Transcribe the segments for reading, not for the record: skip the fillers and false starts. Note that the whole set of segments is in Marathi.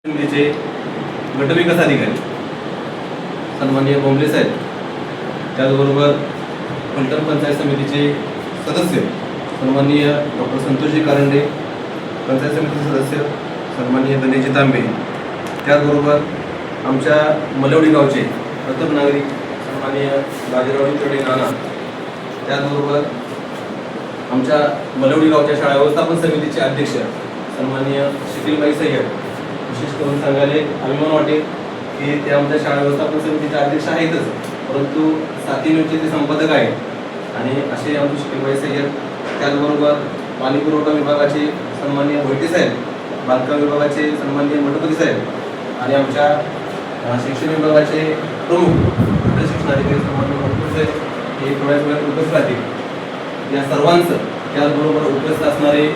समितीचे गटविकास अधिकारी सन्माननीय बोंबले साहेब, त्याचबरोबर फलटण पंचायत समितीचे सदस्य सन्माननीय डॉक्टर संतोषजी कारंडे, पंचायत समितीचे सदस्य सन्माननीय गणेशजी तांबे, त्याचबरोबर आमच्या मलवडी गावचे प्रथम नागरिक सन्माननीय बाजीराव चढे नाना, त्याचबरोबर आमच्या मलवडी गावच्या शाळा व्यवस्थापन समितीचे अध्यक्ष सन्माननीय शिखिलबाई सय्यद. विशेष करून सांगायला अभिमान वाटेल की ते आमच्या शाळा व्यवस्थापन समितीचे अध्यक्ष आहेतच, परंतु साथी न्यूजचे ते संपादक आहेत आणि असे आमचे शिखिलबाई सय्यद. त्याचबरोबर पाणी पुरवठा विभागाचे सन्माननीय भोईटे साहेब, बांधकाम विभागाचे सन्माननीय मठपती साहेब आणि आमच्या शिक्षण विभागाचे प्रमुख शिक्षणाधिकारी सन्माननीय मठपती साहेब हे थोड्याच वेळात उपस्थित राहतील. या सर्वांचं, त्याचबरोबर उपस्थित असणारे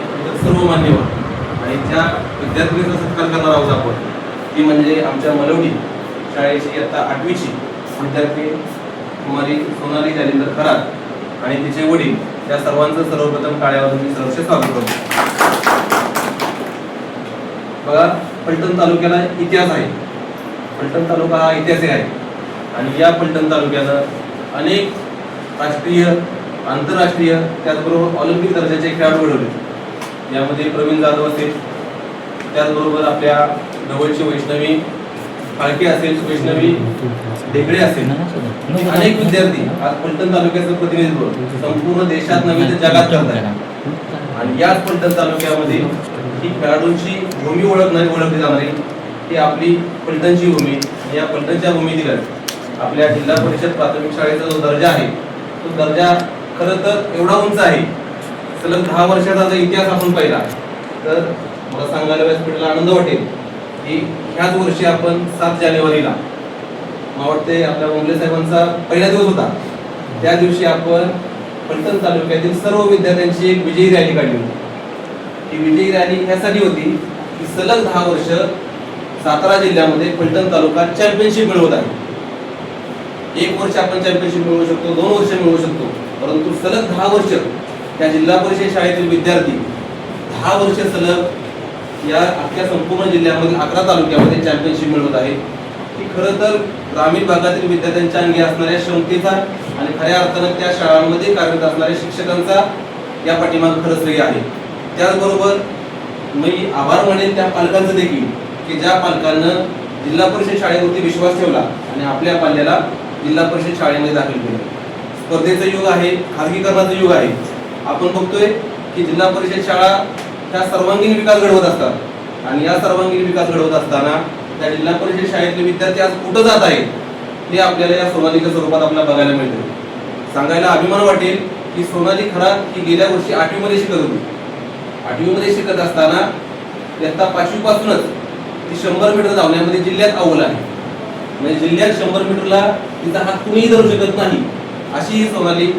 सर्व मान्यवर आणि ज्या विद्यार्थ्यांचा सत्कार करणार आहोत आपण, ती म्हणजे आमच्या मलवडी शाळेची इयत्ता 8वीची विद्यार्थी कुमारी सोनाली जालिंदर खरात आणि तिचे वडील, या सर्वांचं सर्वप्रथम टाळ्यावर मी सहर्ष स्वागत करतो. बघा, फलटण तालुक्याला इतिहास आहे. फलटण तालुका हा ऐतिहासिक आहे आणि या फलटण तालुक्यानं अनेक राष्ट्रीय, आंतरराष्ट्रीय, त्याचबरोबर ऑलिम्पिक दर्जाचे खेळाडू घडवले. यामध्ये प्रवीण जाधव असेल, त्याचबरोबर आपल्या जवळची वैष्णवी फाळके असेल, वैष्णवी ढेकळे असेल, अनेक विद्यार्थी आज फलटण तालुक्याचं प्रतिनिधित्व संपूर्ण देशात नव्हे तर जगात करत आहेत. आणि याच फलटण तालुक्यामध्ये ही खेळाडूंची भूमी ओळखली जाणारी ही आपली फलटणची भूमी. या फलटणच्या भूमीतील आपल्या जिल्हा परिषद प्राथमिक शाळेचा जो दर्जा आहे, तो दर्जा खरं तर एवढा उंच आहे. सलग 10 वर्षाचा जर इतिहास आपण पाहिला तर मला सांगायला व्यासपीठाला आनंद वाटेल की ह्याच वर्षी आपण 7 जानेवारीला, मला वाटते आपल्या बोंबले साहेबांचा पहिला दिवस होता, त्या दिवशी आपण फलटण तालुक्यातील सर्व विद्यार्थ्यांची एक विजयी रॅली काढली होती. ही विजयी रॅली ह्यासाठी होती की सलग 10 वर्ष सातारा जिल्ह्यामध्ये फलटण तालुका चॅम्पियनशिप मिळवत आहे. 1 वर्ष आपण चॅम्पियनशिप मिळवू शकतो, 2 वर्ष मिळवू शकतो, परंतु सलग 10 वर्ष त्या जिल्हा परिषद शाळेतील विद्यार्थी 10 वर्ष सलग या अख्ख्या संपूर्ण जिल्ह्यामध्ये 11 तालुक्यामध्ये चॅम्पियनशिप मिळवत आहे. ही खरं तर ग्रामीण भागातील विद्यार्थ्यांच्या अंगी असणाऱ्या क्षमतेचा आणि खऱ्या अर्थानं त्या शाळांमध्ये कार्यरत असणाऱ्या शिक्षकांचा या पाठीमागे खरं श्रेय आहे. त्याचबरोबर मी आभार मानेन त्या पालकांचं देखील की ज्या पालकांना जिल्हा परिषद शाळेवरती विश्वास ठेवला आणि आपल्या पाल्याला जिल्हा परिषद शाळेमध्ये दाखल केलं. स्पर्धेचं युग आहे, खाजगीकरणाचं युग आहे. आपण बघतोय की जिल्हा परिषद शाळा ह्या सर्वांगीण विकास घडवत असतात आणि या सर्वांगीण विकास घडवत असताना त्या जिल्हा परिषद शाळेतले विद्यार्थी आज कुठं जात आहेत हे आपल्याला या सोनालीच्या स्वरूपात आपल्याला बघायला मिळतं. सांगायला अभिमान वाटेल की सोनाली खरात ही गेल्या वर्षी 8वी मध्ये शिकत होती. 8वी मध्ये शिकत असताना इयत्ता 5वी पासूनच ती 100 मीटर धावण्यामध्ये जिल्ह्यात अव्वल आहे. म्हणजे जिल्ह्यात 100 मीटरला तिचा हात कुणीही धरू शकत नाही अशी ही सोनाली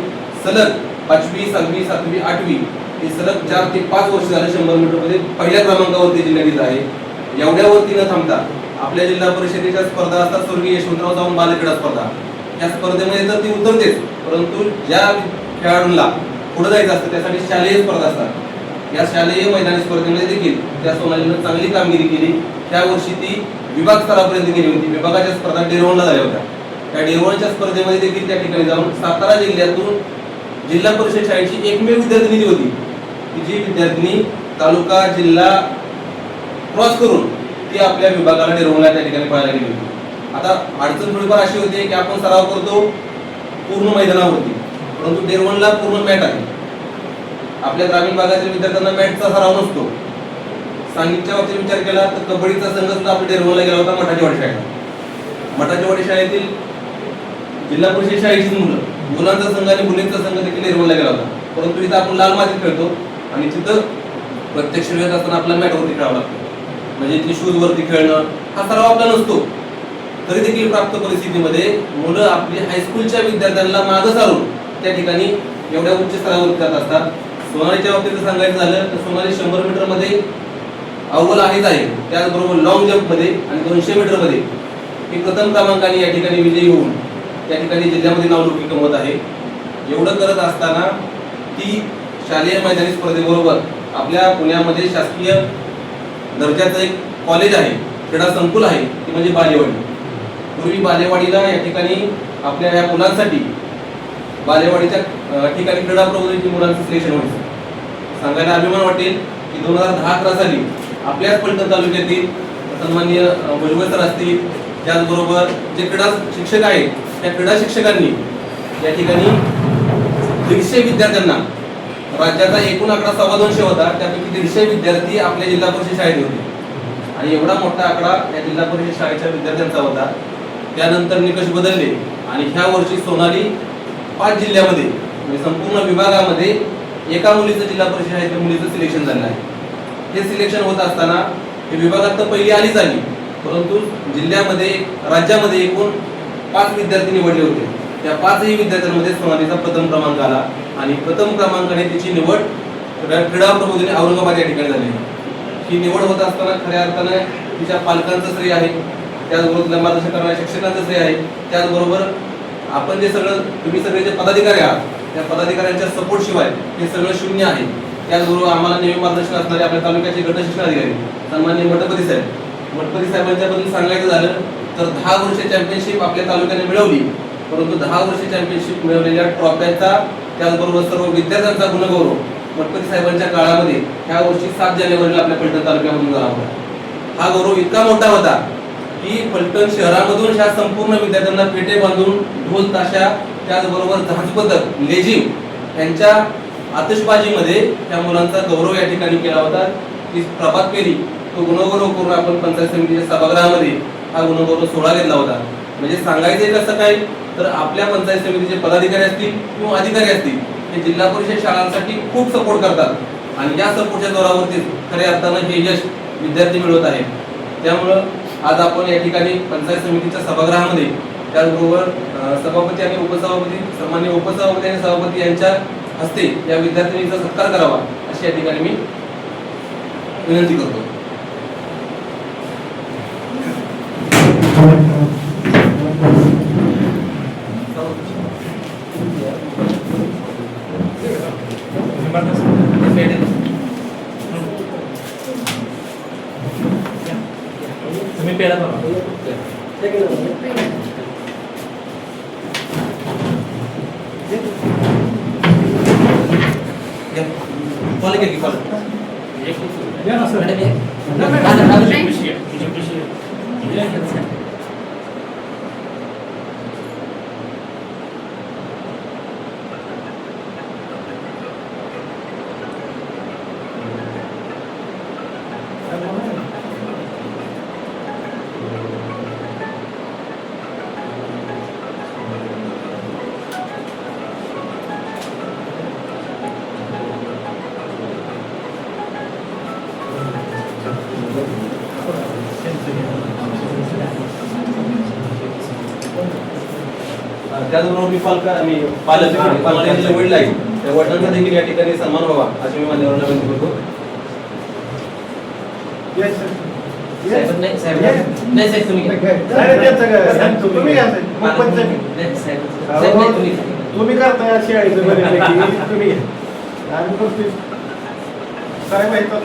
सलग 5वी, 6वी, 7वी, 8वी ही सलग 4 ते 5 वर्ष झाले 100 मीटर मध्ये पहिल्या क्रमांकावरती जिल्ह्यात आहे. एवढ्यावरती न थांबता आपल्या जिल्हा परिषदेच्या स्पर्धा असतात, स्वर्गीय यशवंतराव चव्हाण बालक्रीडा स्पर्धा, या स्पर्धेमध्ये तर ती उतरतेच, परंतु ज्या खेळाडूंना पुढे जायचं असतं त्यासाठी शालेय स्पर्धा असतात. या शालेय मैदानी स्पर्धेमध्ये देखील त्या सोनालीनं चांगली कामगिरी केली. त्या वर्षी ती विभाग स्तरापर्यंत गेली होती. विभागाच्या स्पर्धा डेरवणला झाल्या होत्या. त्या डेरवणच्या स्पर्धेमध्ये देखील त्या ठिकाणी जाऊन सातारा जिल्ह्यातून जिल्हा परिषद शाळेची एकमेव विद्यार्थिनी होती की जी विद्यार्थिनी तालुका जिल्हा क्रॉस करून ती आपल्या विभागाला डेरवणला त्या ठिकाणी पळायला गेली होती. आता अडचण थोडीफार अशी होती की आपण सराव करतो पूर्ण मैदानावरती, परंतु डेरवणला पूर्ण मॅट आहे. आपल्या ग्रामीण भागातील विद्यार्थ्यांना मॅटचा सराव नसतो. सांगलीच्या बाबतीत विचार केला तर कबड्डीचा संघ सुद्धा आपल्या डेरवणला गेला होता मठाची वाडी शाळेत. मठाची वाडी शाळेतील जिल्हा परिषद शाळेची मुलांचा संघ आणि मुलींचा संघ देखील डेरवणला गेला होता. परंतु इथं आपण लाल मातीत खेळतो आणि तिथं प्रत्यक्ष खेळत असताना आपल्याला मॅटवरती खेळावं लागतं. म्हणजे इथे शूज वरती खेळणं हा सराव आपला नसतो. तरी देखील प्राप्त परिस्थितीमध्ये मुलं आपली हायस्कूलच्या विद्यार्थ्यांना मागं सारून त्या ठिकाणी एवढ्या उच्च स्तरावर जात असतात. सोनालीच्या बाबतीत सांगायचं झालं तर सोनाली 100 मीटर मध्ये अव्वल आहेच आहे. त्याचबरोबर लॉंग जम्प मध्ये आणि 200 मीटर मध्ये ही प्रथम क्रमांकाने या ठिकाणी विजयी होऊन त्या ठिकाणी जिल्ह्यामध्ये नावलौकिक कमवत आहे. एवढं करत असताना ती शालेय मैदानी स्पर्धेबरोबर आपल्या पुण्यामध्ये शासकीय दर्जाचं एक कॉलेज आहे क्रीडा संकुल आहे ती म्हणजे बालेवाडी. पूर्वी बालेवाडीला या ठिकाणी आपल्या या मुलांसाठी बालेवाडीच्या ठिकाणी क्रीडा प्रबोधिनी मुलांचं सिलेक्शन व्हायचं. सांगायला अभिमान वाटेल की 2010-11 साली आपल्याच फलटण तालुक्यातील सन्माननीय भुजबळ सर असतील, त्याचबरोबर जे क्रीडा शिक्षक आहेत त्या क्रीडा शिक्षकांनी या ठिकाणी 150 विद्यार्थ्यांना, राज्याचा एकूण आकडा 225 होता, त्यापैकी 150 विद्यार्थी आपल्या जिल्हा परिषद शाळेत होते आणि एवढा मोठा आकडा या जिल्हा परिषद शाळेच्या विद्यार्थ्यांचा होता. त्यानंतर निकष बदलले आणि ह्या वर्षी सोनाली 5 जिल्ह्यामध्ये म्हणजे संपूर्ण विभागामध्ये एका मुलीचं जिल्हा परिषद शाळेच्या मुलीचं सिलेक्शन झालं आहे. हे सिलेक्शन होत असताना हे विभागात तर पहिली आलीच आली, परंतु जिल्ह्यामध्ये राज्यामध्ये एकूण 5 विद्यार्थी निवडले होते. त्या 5ही विद्यार्थ्यांमध्ये सोनालीचा प्रथम क्रमांक आला आणि प्रथम क्रमांकाने तिची निवड क्रीडा प्रबोधिनी औरंगाबाद या ठिकाणी झाली. ही निवड होत असताना खऱ्या अर्थाने तिच्या पालकांचं श्रेय आहे, त्याचबरोबर मार्गदर्शन करणाऱ्या शिक्षकांचं श्रेय आहे, त्याचबरोबर आपण जे सगळं तुम्ही सगळे जे पदाधिकारी आहात त्या पदाधिकाऱ्यांच्या सपोर्ट शिवाय हे सगळं शून्य आहे. त्याचबरोबर आम्हाला नेहमी मार्गदर्शन असणारे आपल्या तालुक्याचे गट शिक्षण अधिकारी सन्माननीय मठपती साहेबांच्या बद्दल सांगायचं झालं तर 10 वर्ष चॅम्पियनशिप आपल्या तालुक्याने मिळवली, परंतु 10 वर्ष चॅम्पियनशिप मिळवलेल्या ट्रॉफ्यांचा त्याचबरोबर सर्व विद्यार्थ्यांचा गुणगौरव मठपती साहेबांच्या काळामध्ये ह्या वर्षी 7 जानेवारीला आपल्या फलटण तालुक्यामधून झाला होता. हा गौरव इतका मोठा होता की फलटण शहरामधून ह्या संपूर्ण विद्यार्थ्यांना पेटे बांधून ढोल ताशा त्याचबरोबर झांज पथक लेझिम यांच्या आतिषबाजीमध्ये त्या मुलांचा गौरव या ठिकाणी केला होता. ती प्रभात फेरी तो गुणगौरव करून आपण पंचायत समितीच्या सभागृहामध्ये हा गुणगौरव सोहळा घेतला होता. म्हणजे सांगायचे कसं काय तर आपल्या पंचायत समितीचे पदाधिकारी असतील किंवा अधिकारी असतील हे जिल्हा परिषद शाळांसाठी खूप सपोर्ट करतात आणि या सपोर्टच्या जोरावरतीच खऱ्या अर्थानं हे यश विद्यार्थी मिळवत आहेत. त्यामुळं आज आपण या ठिकाणी पंचायत समितीच्या सभागृहामध्ये त्याचबरोबर सभापती आणि उपसभापती सन्माननीय उपसभापती आणि सभापती यांच्या हस्ते या विद्यार्थिनीचा सत्कार करावा अशी या ठिकाणी मी विनंती करतो. तुम्ही पेढा बघा. कॉल की कॉल या ना सर. त्याचबरोबर मी पालक जे वडील आहेत त्या वडिलांचा देखील या ठिकाणी सन्मान व्हावा अशी मी मान्यवरांना विनंती करतो. तुम्ही करताय अशी आहे तुम्ही साहेब येतात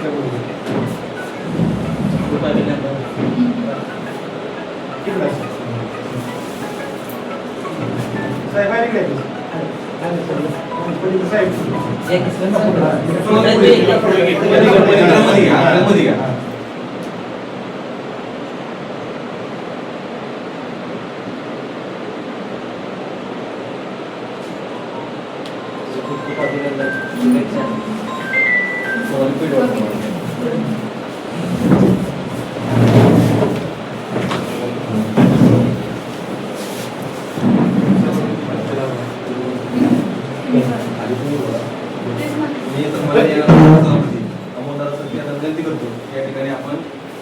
विनंती करतो या ठिकाणी आपण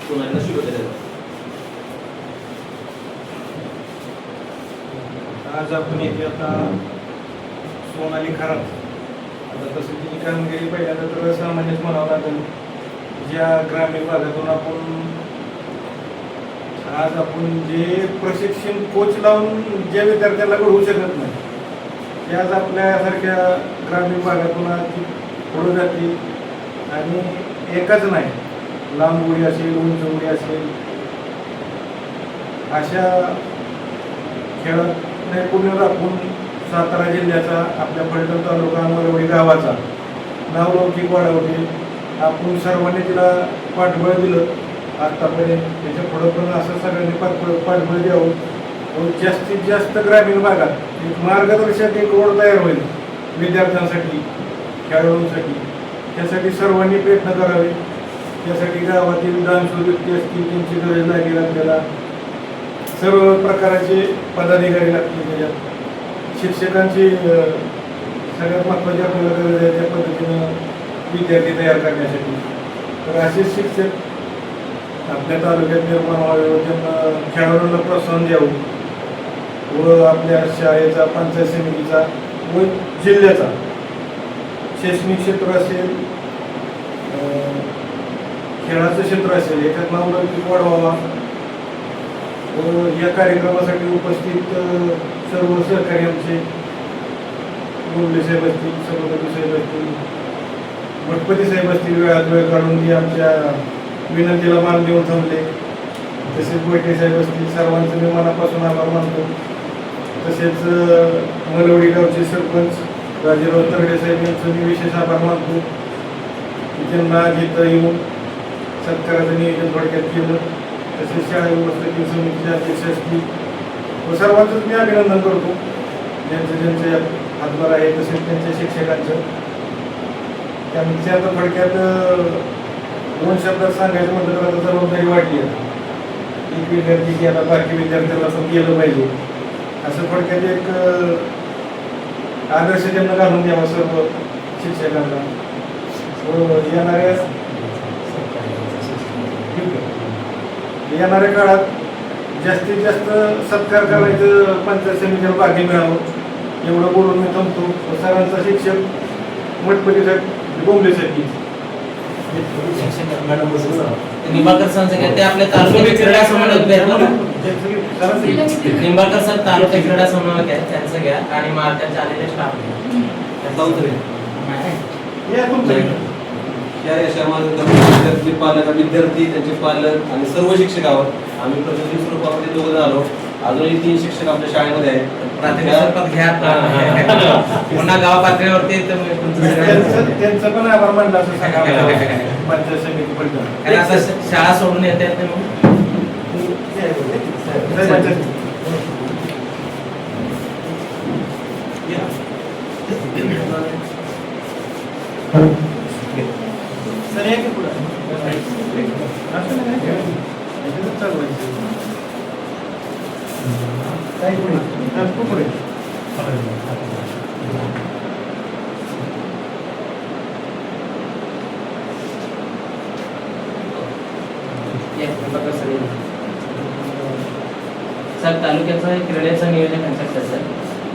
सोनालीला शुभेच्छा देतो. आज आपण येथे आता सोनाली खरात आता तसं तिची कामगिरी पहिल्यांदा तर सामान्यच म्हणावं लागेल. ज्या ग्रामीण भागातून आज आपण जे प्रशिक्षण कोच लावून ज्या विद्यार्थ्याला घडवू शकत नाही ते आज आपल्यासारख्या ग्रामीण भागातून ती पुढे जाते आणि एकच नाही लांब उडी असेल उंच उडी असेल अशा खेळात नैपुण्य राखून सातारा जिल्ह्याचा आपल्या फलटण तालुका अंमलवाडी गावाचा नावलौकिक वाढवणे आपण सर्वांनी तिला पाठबळ दिलं आतापर्यंत. त्याच्या पुढं पण असं सगळ्यांनी पाठबळ द्यावं व जास्तीत जास्त ग्रामीण भागात एक मार्गदर्शक एक रोड तयार होईल विद्यार्थ्यांसाठी खेळाडूंसाठी. त्यासाठी सर्वांनी प्रयत्न करावे. त्यासाठी गावातील दानशूर व्यक्ती असतील त्यांची गरज लागेल आपल्याला. सर्व प्रकारचे पदाधिकारी लागतील त्याच्यात. शिक्षकांची सगळ्यात महत्त्वाची आपल्याला गरज आहे त्या पद्धतीनं विद्यार्थी तयार करण्यासाठी. तर असे शिक्षक आपल्या तालुक्यात निर्माण व्हावे व त्यांना खेळाडूंना प्रोत्साहन द्यावं व आपल्या शाळेचा पंचायत समितीचा व जिल्ह्याचा शैक्षणिक क्षेत्र असेल खेळाचं क्षेत्र असेल याच्यात नावलौकिक वाढवावा व या कार्यक्रमासाठी उपस्थित सर्व सहकारी आमचे मुंबई साहेब असतील, सभापती साहेब असतील, मठपती साहेब असतील, वेळात वेळ काढून ती आमच्या विनंतीला मान देऊन थांबले. तसेच बैठे साहेब असतील, सर्वांचं मी मनापासून आभार मानतो. तसेच मलवडी गावचे सरपंच राजेराव तरडे साहेब यांचं मी विशेष आभार मानतो की त्यांना घेता येऊन सत्काराचं नियोजन थोडक्यात केलं. तसेच शाळा व्यवस्थापन समितीचे अध्यक्ष असतील व सर्वांचंच मी अभिनंदन करतो ज्यांचे हातभार आहे. तसेच त्यांच्या शिक्षकांचं. त्यांच्या आता थोडक्यात 2 शब्दात सांगायचं म्हटलं तर आता जबाबदारी वाढली आहे. एक विद्यार्थी की आता बाकी विद्यार्थ्यांना पण केलं पाहिजे असं थोडक्यात एक आदर्श त्यांना घालून द्यावा सर्व शिक्षकांना. येणाऱ्या काळात जास्तीत जास्त सत्कार करायचं पंचायत समितीला भागी मिळावं एवढं बोलून मी थांबतो. सरांचा शिक्षक मठपतीसाठी बोंबलेसाठी निंबाळकर सरांचं ते आपल्या तालुक्यात क्रीडा समन्वयक निंबाळकर सर तालुका क्रीडा समन्वयक आहे त्यांचं घ्या आणि त्यांच्या आलेले स्टाफ या रेषामध्ये पालक विद्यार्थी त्यांचे पालक आणि सर्व शिक्षकावर आम्ही प्रतिनिधी स्वरूपामध्ये 2 जण आलो. अजूनही 3 शिक्षक आपल्या शाळेमध्ये आहेत. प्राथमिक स्वरूपात घ्या पुन्हा गाव पातळीवरती त्यांचं पण आभार मानला असं सांगा पंचायत समिती पण शाळा सोडून येतात सर तालुक्याचं क्रीडेचं नियोजन त्यांच्याकडे सर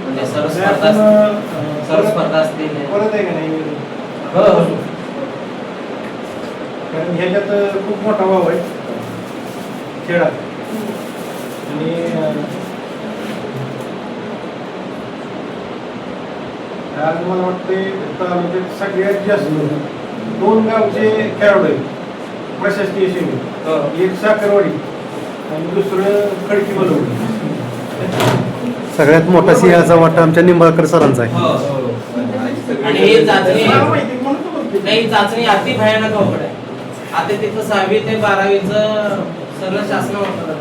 म्हणजे सर्व स्पर्धा असतील परत आहे का नाही. हो कारण ह्याच्यात खूप मोठा भाव आहे खेळात. आणि आज मला वाटते तालुक्यात सगळ्यात जास्त 2 गावचे खेळाडू आहेत प्रशासकीय सेवेत. एक साखरवाडी आणि दुसरं खडकी मलवडी. सगळ्यात मोठा सिंहाचा वाटा आमच्या निंबाळकर सरांचा आहे. आणि ही चाचणी अति भयानक अवघड आहे. आता तिथं 6वी ते 12वीचं सगळं शासन वापरतात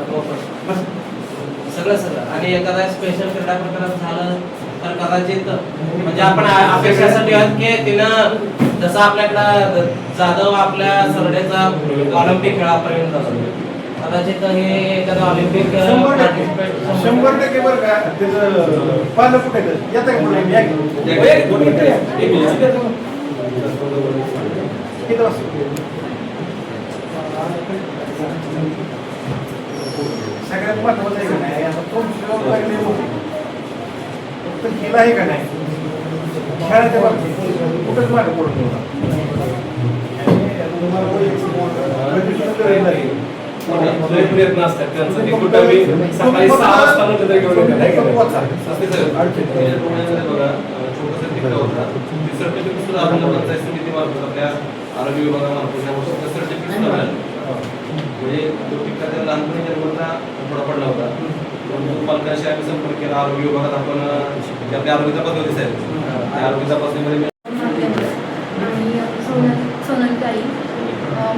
सगळं आणि एखादा स्पेशल क्रीडा प्रकार झालं तर कदाचित म्हणजे आपण अपेक्षासाठी आहोत की तिनं जसं आपल्याकडं जाधव आपल्या सरडेचा ऑलिम्पिक खेळापर्यंत कदाचित हे एखादं ऑलिम्पिक 100% बरं का. त्याचं पालक कुठे येत आहे किती वाजता सगळ्यात महत्वाचं आहे का नाही आता फक्त खेळ आहे का नाही खेळाच्या बाबतीत कुठंच मागे पडून प्रयत्न असतात त्यांचा ते कुठं मी सकाळी 6 वाजता म्हटलं तरी घेऊन बघा छोटासा टिक्का होता ते सर्टिफिकेट सुद्धा आपण पंचायत समितीमार्फत आपल्या आरोग्य विभागामार्फत सर्टिफिकेट सुद्धा मिळालं. म्हणजे तो टिक्का त्या लहानपणी जन्मता थोडा पडला होता मॅडमशी आम्ही संपर्क केला. आरोग्य विभागात आपण जे आपल्या आरोग्य तपासणी आहेत त्या आरोग्य तपासणीमध्ये आणि सोनल ताई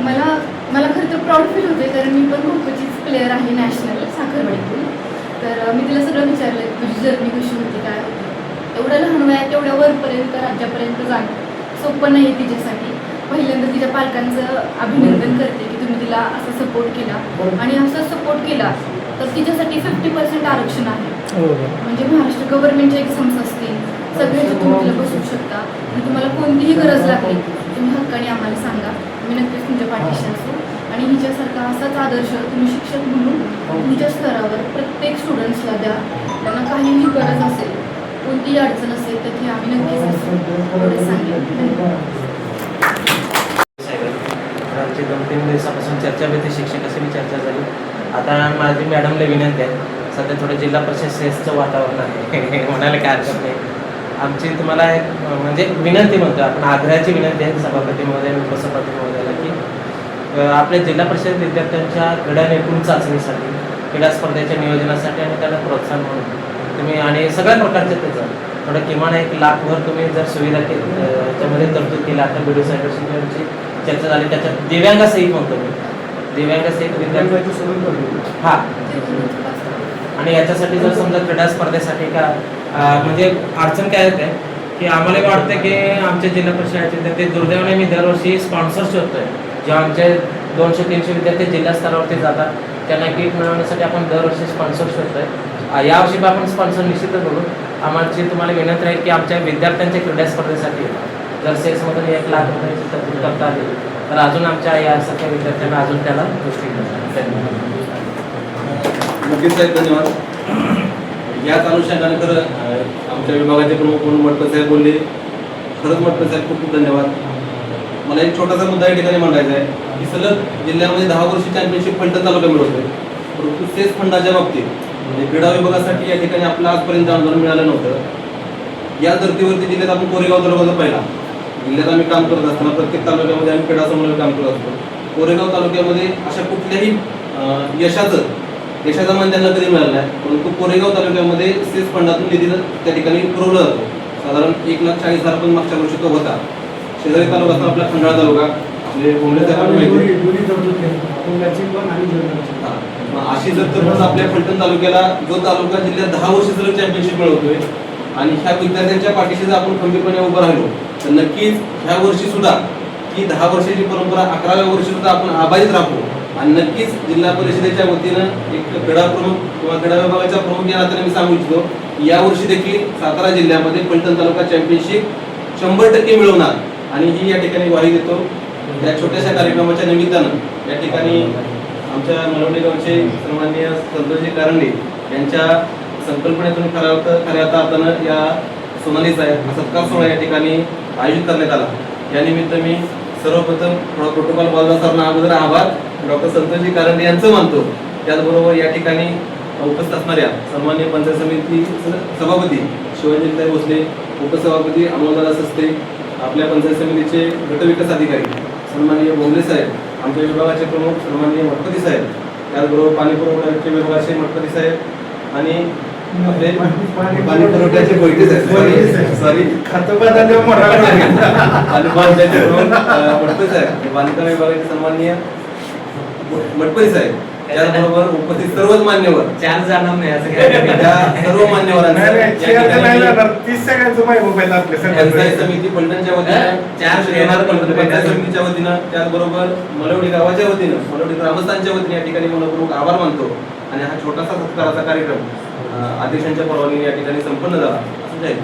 मला खरं तर प्राऊड फील होते, कारण मी पण खो खोचीच प्लेअर आहे नॅशनल साखरवाडीतून. तर मी तिला सगळं विचारलं की तुझी जर्नी कशी होती, काय होती. एवढ्या लहान वयात तेवढ्या वरपर्यंत राज्यापर्यंत जाणं सोपं नाही आहे तिच्यासाठी. पहिल्यांदा तिच्या पालकांचं अभिनंदन करते की तुम्ही तिला असा सपोर्ट केला, आणि असा सपोर्ट केला तर तिच्यासाठी 50% आरक्षण आहे. म्हणजे महाराष्ट्र गव्हर्नमेंटच्या एक्झाम्स असतील, सगळ्याच्या तुम्ही तिला बसवू शकता. आणि तुम्हाला कोणतीही गरज लागली तुम्ही हक्काने आम्हाला सांगा, मी नक्कीच तुमच्या पाठीशी असू. आणि हिच्यासारखा असाच आदर्श तुम्ही शिक्षक म्हणून तुमच्या स्तरावर प्रत्येक स्टुडंट्सला द्या. त्यांना काहीही गरज असेल, कोणतीही अडचण असेल तर ती आम्ही नक्कीच असू, एवढंच सांगेन. धन्यवाद. आमची 2-3 दिवसापासून चर्चा होती, शिक्षकाशी मी चर्चा झाली. आता माझी मॅडमला विनंती आहे, सध्या थोडं जिल्हा परिषद सेसचं वातावरण आहे म्हणायला काय हरकत नाही. आमची तुम्हाला एक म्हणजे विनंती म्हणतो, आपण आग्रहाची विनंती आहे सभापती महोदय, उपसभापती महोदयाला, की आपल्या जिल्हा परिषद विद्यार्थ्यांच्या क्रीडा नैपुण्य चाचणीसाठी, क्रीडा स्पर्धेच्या नियोजनासाठी आणि त्याला प्रोत्साहन म्हणून तुम्ही आणि सगळ्या प्रकारचे त्याचं थोडं किमान 1 लाखभर तुम्ही जर सुविधा त्याच्यामध्ये तरतूद केली. आता व्हिडिओ सायबरची चर्चा झाली, त्याच्यात दिव्यांगासहित म्हणतो मी, दिव्यांगासहित विद्यार्थ्यांची हां. आणि याच्यासाठी जर समजा क्रीडा स्पर्धेसाठी का म्हणजे अडचण काय येते की आम्हाला वाटतं की आमच्या जिल्हा परिषदेचे विद्यार्थी दुर्दैवाने मी दरवर्षी स्पॉन्सर शोधतोय. जेव्हा आमचे 200-300 विद्यार्थी जिल्हा स्तरावरती जातात त्यांना किट मिळवण्यासाठी आपण दरवर्षी स्पॉन्सर शोधतोय. यावर्षी पण आपण स्पॉन्सर निश्चितच बघू. आम्हाला तुम्हाला विनंती आहे की आमच्या विद्यार्थ्यांच्या क्रीडा स्पर्धेसाठी जर सेल्समधून 1 लाख रुपयाची तरतूद करता आली तर अजून आमच्या यासारख्या विद्यार्थ्यांना अजून त्याला गोष्टी करतात. नक्कीच साहेब, धन्यवाद. याच अनुषंगाने खरं आमच्या विभागाचे प्रमुख म्हणून मटकर साहेब बोलले, खरंच मटकर साहेब खूप खूप धन्यवाद. मला एक छोटासा मुद्दा या ठिकाणी मांडायचा आहे की सलग जिल्ह्यामध्ये 10 वर्षी चॅम्पियनशिप फलटण तालुका मिळवतोय, परंतु सेस फंडाच्या बाबतीत म्हणजे क्रीडा विभागासाठी या ठिकाणी आपलं आजपर्यंत आंदोलन मिळालं नव्हतं. या धर्तीवरती जिल्ह्यात आपण कोरेगाव तालुक्याचा पहिला जिल्ह्यात आम्ही काम करत असताना प्रत्येक तालुक्यामध्ये आम्ही क्रीडा समन्वय काम करत असतो. कोरेगाव तालुक्यामध्ये अशा कुठल्याही यशाचा मान त्यांना कधी मिळाला नाही, परंतु कोरेगाव तालुक्यामध्ये सेस फंडातून निधी त्या ठिकाणी पुरवला जातो. साधारण 1,40,000 पण मागच्या वर्षी तो होता. शेजारी तालुका असतो आपला खंडाळा तालुका, आपले बोंबले अशी जर तर आपल्या फलटण तालुक्याला जो तालुका जिल्ह्यात 10 वर्ष सलग चॅम्पियनशिप मिळवतोय आणि ह्या विद्यार्थ्यांच्या पाठीशी जर आपण खंबीरपणे उभं राहिलो तर नक्कीच ह्या वर्षी सुद्धा ही 10 वर्षाची परंपरा 11व्या वर्षी सुद्धा आपण आबाधित राहू. आणि नक्कीच जिल्हा परिषदेच्या वतीनं एक क्रीडा प्रमुख किंवा क्रीडा विभागाच्या प्रमुख या नात्याने मी सांगू इच्छितो, यावर्षी देखील सातारा जिल्ह्यामध्ये फलटण तालुका चॅम्पियनशिप 100% मिळवणार आणि ही या ठिकाणी ग्वाही देतो. या छोट्याशा कार्यक्रमाच्या निमित्तानं या ठिकाणी आमच्या मलवडी गावचे सन्माननीय संतोषजी कारंडे यांच्या संकल्पनेतून खऱ्या अर्थानं या सोनाली साहेब सत्कार सोहळा या ठिकाणी आयोजित करण्यात आला. या निमित्त मी सर्वप्रथम प्रोटोकॉल बालदासांना अगोदर आभार डॉक्टर संतोषजी कारंडे यांचं मानतो. त्याचबरोबर या ठिकाणी उपस्थित असणाऱ्या सन्माननीय पंचायत समिती सभापती शिवाजीताई भोसले, उपसभापती अमोलदादा सस्ते, आपल्या पंचायत समितीचे गटविकास अधिकारी सन्माननीय बोंबले साहेब, आमच्या विभागाचे प्रमुख सन्माननीय मठपती साहेब, त्याचबरोबर पाणी पुरवठ्याचे विभागाचे मठपती साहेब आणि आपले पाणी पुरवठ्याचे कोयते साहेब सॉरी खातोबादाचे मठपती साहेब, बांधकाम विभागाचे सन्माननीय मठपती साहेब, त्याचबरोबर उपस्थित सर्वच मान्यवर 4 जाणार नाही असं काय त्या सर्व मान्यवरांना पंचायत समिती फलटणच्या वतीनं 4 येणार पंचायत समितीच्या वतीनं त्याचबरोबर मलवडी गावाच्या वतीनं मलवडी ग्रामस्थांच्या वतीने या ठिकाणी मनपूर्वक आभार मानतो. आणि हा छोटासा सत्काराचा कार्यक्रम अध्यक्षांच्या परवानगीने या ठिकाणी संपन्न झाला असं जाईल.